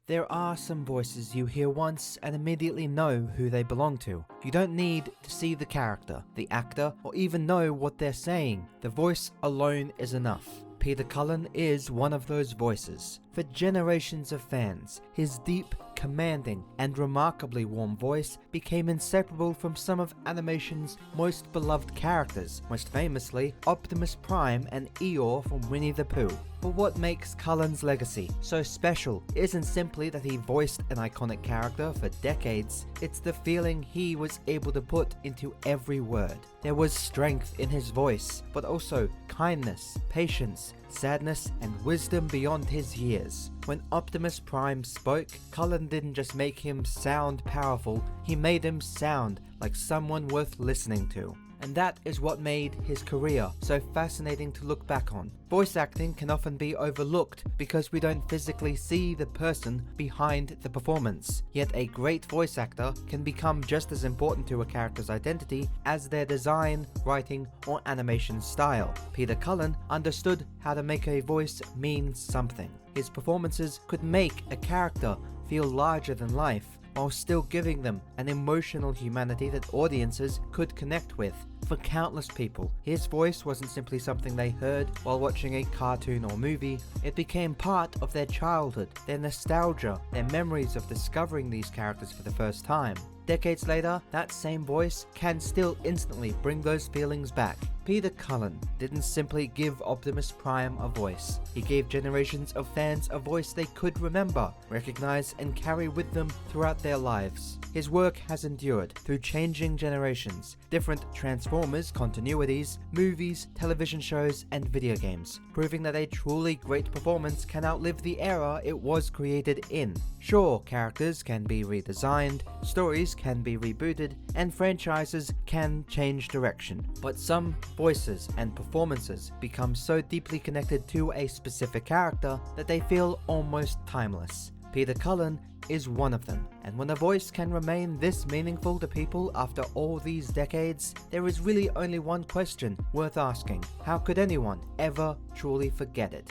There are some voices you hear once and immediately know who they belong to. You don't need to see the character, the actor, or even know what they're saying. The voice alone is enough. Peter Cullen is one of those voices. For generations of fans, his deep, commanding, and remarkably warm voice became inseparable from some of animation's most beloved characters, most famously Optimus Prime and Eeyore from Winnie the Pooh. But what makes Cullen's legacy so special isn't simply that he voiced an iconic character for decades, it's the feeling he was able to put into every word. There was strength in his voice, but also kindness, patience, sadness, and wisdom beyond his years. When Optimus Prime spoke, Cullen didn't just make him sound powerful, he made him sound like someone worth listening to. And that is what made his career so fascinating to look back on. Voice acting can often be overlooked because we don't physically see the person behind the performance. Yet a great voice actor can become just as important to a character's identity as their design, writing, or animation style. Peter Cullen understood how to make a voice mean something. His performances could make a character feel larger than life, while still giving them an emotional humanity that audiences could connect with. For countless people, his voice wasn't simply something they heard while watching a cartoon or movie, it became part of their childhood, their nostalgia, their memories of discovering these characters for the first time. Decades later, that same voice can still instantly bring those feelings back. Peter Cullen didn't simply give Optimus Prime a voice. He gave generations of fans a voice they could remember, recognize, and carry with them throughout their lives. His work has endured through changing generations, different Transformers continuities, movies, television shows, and video games, proving that a truly great performance can outlive the era it was created in. Sure, characters can be redesigned, stories can be rebooted, and franchises can change direction, but some voices and performances become so deeply connected to a specific character that they feel almost timeless. Peter Cullen is one of them, and when a voice can remain this meaningful to people after all these decades, there is really only one question worth asking: how could anyone ever truly forget it?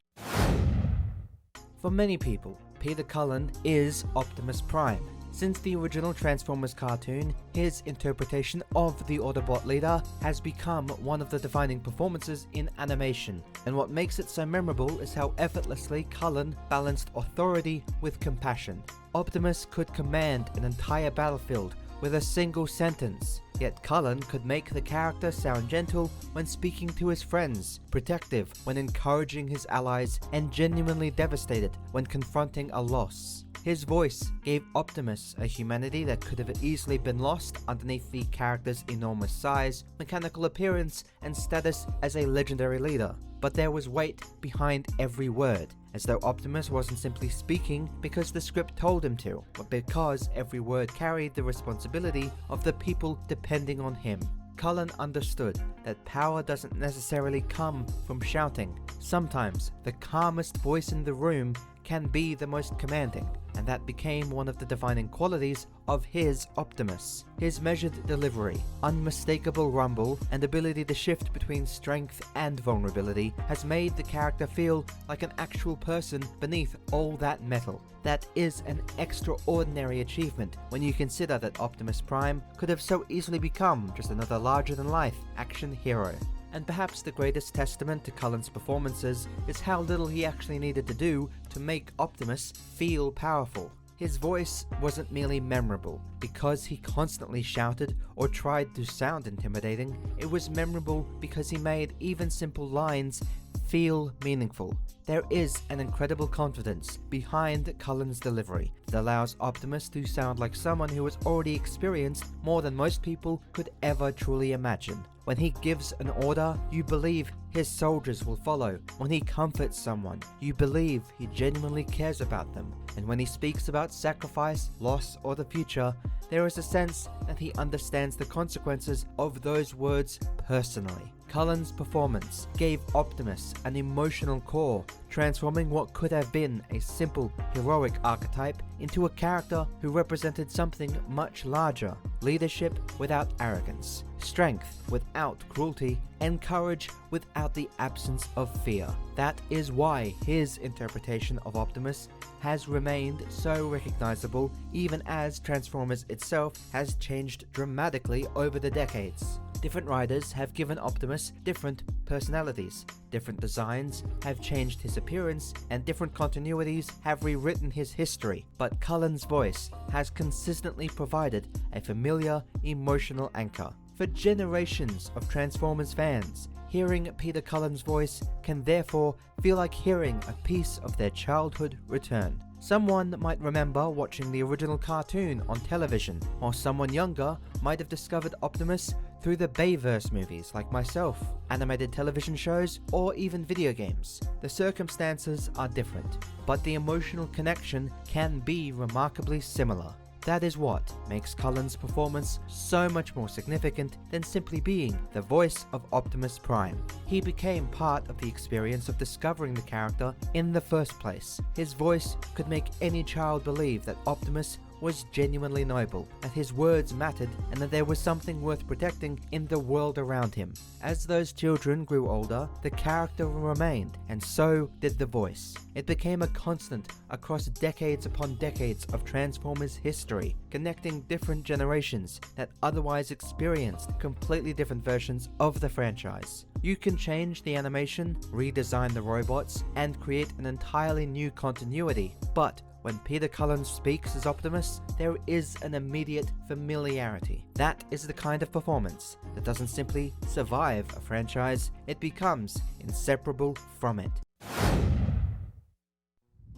For many people, Peter Cullen is Optimus Prime. Since the original Transformers cartoon, his interpretation of the Autobot leader has become one of the defining performances in animation, and what makes it so memorable is how effortlessly Cullen balanced authority with compassion. Optimus could command an entire battlefield with a single sentence, yet Cullen could make the character sound gentle when speaking to his friends, protective when encouraging his allies, and genuinely devastated when confronting a loss. His voice gave Optimus a humanity that could have easily been lost underneath the character's enormous size, mechanical appearance, and status as a legendary leader. But there was weight behind every word, as though Optimus wasn't simply speaking because the script told him to, but because every word carried the responsibility of the people depending on him. Cullen understood that power doesn't necessarily come from shouting. Sometimes the calmest voice in the room can be the most commanding, and that became one of the defining qualities of his Optimus. His measured delivery, unmistakable rumble, and ability to shift between strength and vulnerability has made the character feel like an actual person beneath all that metal. That is an extraordinary achievement when you consider that Optimus Prime could have so easily become just another larger-than-life action hero. And perhaps the greatest testament to Cullen's performances is how little he actually needed to do to make Optimus feel powerful. His voice wasn't merely memorable because he constantly shouted or tried to sound intimidating. It was memorable because he made even simple lines feel meaningful. There is an incredible confidence behind Cullen's delivery that allows Optimus to sound like someone who has already experienced more than most people could ever truly imagine. When he gives an order, you believe his soldiers will follow. When he comforts someone, you believe he genuinely cares about them. And when he speaks about sacrifice, loss, or the future, there is a sense that he understands the consequences of those words personally. Cullen's performance gave Optimus an emotional core, transforming what could have been a simple, heroic archetype into a character who represented something much larger: leadership without arrogance, strength without cruelty, and courage without the absence of fear. That is why his interpretation of Optimus has remained so recognizable, even as Transformers itself has changed dramatically over the decades. Different writers have given Optimus different personalities, different designs have changed his appearance, and different continuities have rewritten his history, but Cullen's voice has consistently provided a familiar, emotional anchor. For generations of Transformers fans, hearing Peter Cullen's voice can therefore feel like hearing a piece of their childhood return. Someone might remember watching the original cartoon on television, while someone younger might have discovered Optimus through the Bayverse movies like myself, animated television shows, or even video games. The circumstances are different, but the emotional connection can be remarkably similar. That is what makes Cullen's performance so much more significant than simply being the voice of Optimus Prime. He became part of the experience of discovering the character in the first place. His voice could make any child believe that Optimus was genuinely noble, that his words mattered, and that there was something worth protecting in the world around him. As those children grew older, the character remained, and so did the voice. It became a constant across decades upon decades of Transformers history, connecting different generations that otherwise experienced completely different versions of the franchise. You can change the animation, redesign the robots, and create an entirely new continuity, but when Peter Cullen speaks as Optimus, there is an immediate familiarity. That is the kind of performance that doesn't simply survive a franchise, it becomes inseparable from it.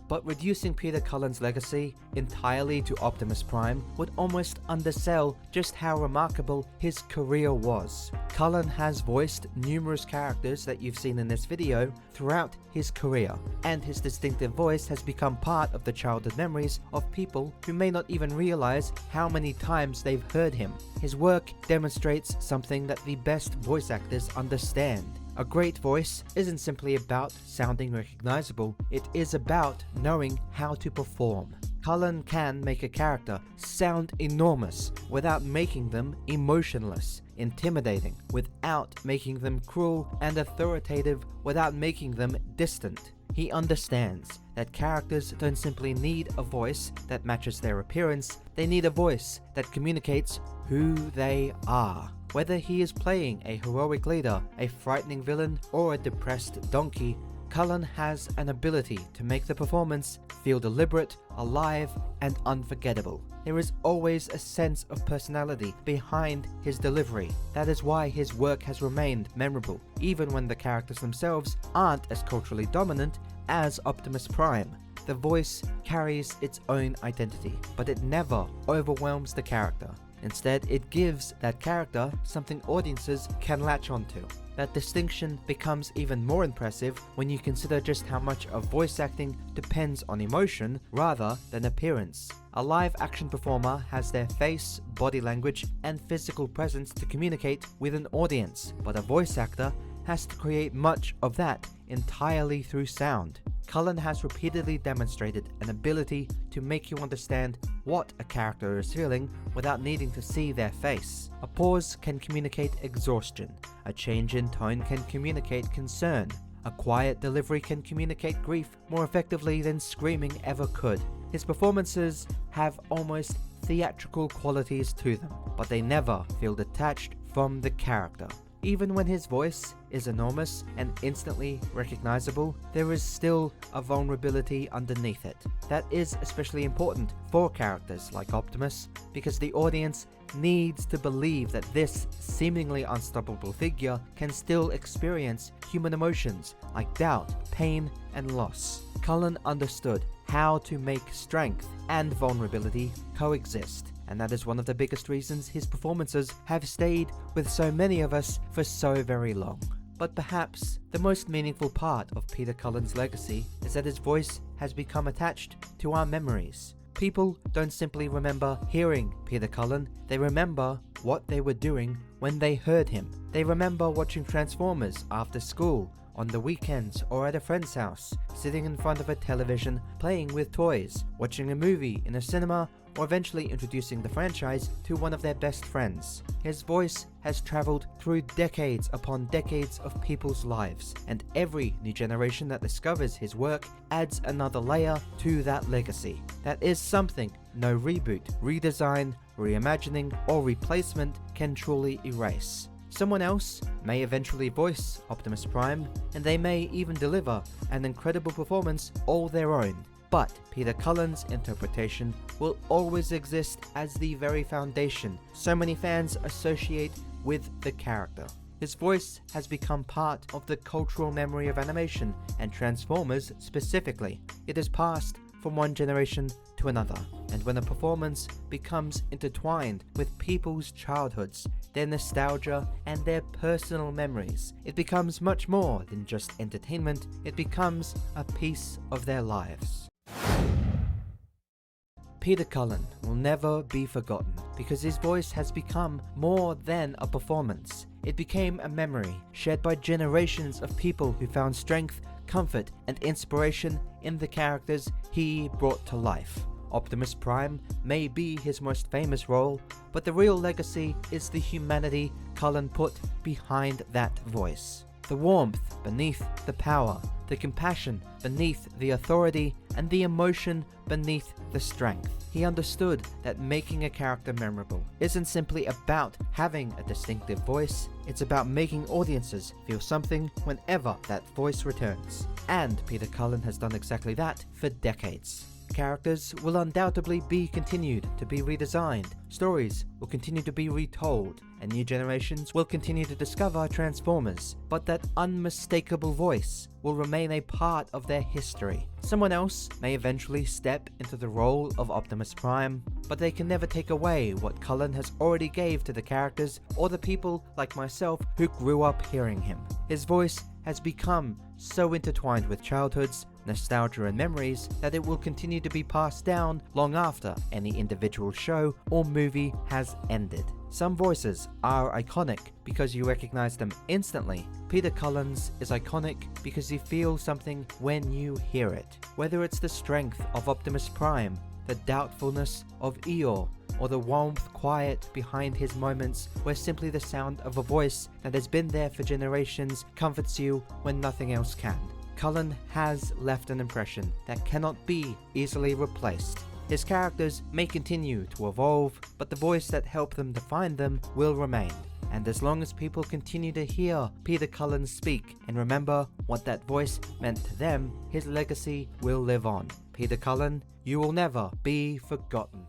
But reducing Peter Cullen's legacy entirely to Optimus Prime would almost undersell just how remarkable his career was. Cullen has voiced numerous characters that you've seen in this video throughout his career, and his distinctive voice has become part of the childhood memories of people who may not even realize how many times they've heard him. His work demonstrates something that the best voice actors understand. A great voice isn't simply about sounding recognizable, it is about knowing how to perform. Cullen can make a character sound enormous without making them emotionless, intimidating without making them cruel, and authoritative without making them distant. He understands that characters don't simply need a voice that matches their appearance, they need a voice that communicates who they are. Whether he is playing a heroic leader, a frightening villain, or a depressed donkey, Cullen has an ability to make the performance feel deliberate, alive, and unforgettable. There is always a sense of personality behind his delivery. That is why his work has remained memorable, even when the characters themselves aren't as culturally dominant as Optimus Prime. The voice carries its own identity, but it never overwhelms the character. Instead, it gives that character something audiences can latch onto. That distinction becomes even more impressive when you consider just how much of voice acting depends on emotion rather than appearance. A live action performer has their face, body language, and physical presence to communicate with an audience, but a voice actor has to create much of that entirely through sound. Cullen has repeatedly demonstrated an ability to make you understand what a character is feeling without needing to see their face. A pause can communicate exhaustion, a change in tone can communicate concern, a quiet delivery can communicate grief more effectively than screaming ever could. His performances have almost theatrical qualities to them, but they never feel detached from the character. Even when his voice is enormous and instantly recognizable, there is still a vulnerability underneath it. That is especially important for characters like Optimus, because the audience needs to believe that this seemingly unstoppable figure can still experience human emotions like doubt, pain, and loss. Cullen understood how to make strength and vulnerability coexist, and that is one of the biggest reasons his performances have stayed with so many of us for so very long. But perhaps the most meaningful part of Peter Cullen's legacy is that his voice has become attached to our memories. People don't simply remember hearing Peter Cullen, they remember what they were doing when they heard him. They remember watching Transformers after school, on the weekends or at a friend's house, sitting in front of a television, playing with toys, watching a movie in a cinema, or eventually introducing the franchise to one of their best friends. His voice has traveled through decades upon decades of people's lives, and every new generation that discovers his work adds another layer to that legacy. That is something no reboot, redesign, reimagining, or replacement can truly erase. Someone else may eventually voice Optimus Prime, and they may even deliver an incredible performance all their own. But Peter Cullen's interpretation will always exist as the very foundation so many fans associate with the character. His voice has become part of the cultural memory of animation and Transformers specifically. It is passed from one generation to another, and when a performance becomes intertwined with people's childhoods, their nostalgia, and their personal memories, it becomes much more than just entertainment, it becomes a piece of their lives. Peter Cullen will never be forgotten because his voice has become more than a performance. It became a memory shared by generations of people who found strength, comfort, and inspiration in the characters he brought to life. Optimus Prime may be his most famous role, but the real legacy is the humanity Cullen put behind that voice. The warmth beneath the power, the compassion beneath the authority, and the emotion beneath the strength. He understood that making a character memorable isn't simply about having a distinctive voice, it's about making audiences feel something whenever that voice returns. And Peter Cullen has done exactly that for decades. Characters will undoubtedly be continued to be redesigned, stories will continue to be retold, and new generations will continue to discover Transformers, but that unmistakable voice will remain a part of their history. Someone else may eventually step into the role of Optimus Prime, but they can never take away what Cullen has already gave to the characters or the people like myself who grew up hearing him. His voice has become so intertwined with childhoods, nostalgia, and memories that it will continue to be passed down long after any individual show or movie has ended. Some voices are iconic because you recognize them instantly. Peter Cullen's is iconic because you feel something when you hear it. Whether it's the strength of Optimus Prime, the doubtfulness of Eeyore, or the warmth quiet behind his moments where simply the sound of a voice that has been there for generations comforts you when nothing else can. Cullen has left an impression that cannot be easily replaced. His characters may continue to evolve, but the voice that helped them define them will remain. And as long as people continue to hear Peter Cullen speak and remember what that voice meant to them, his legacy will live on. Peter Cullen, you will never be forgotten.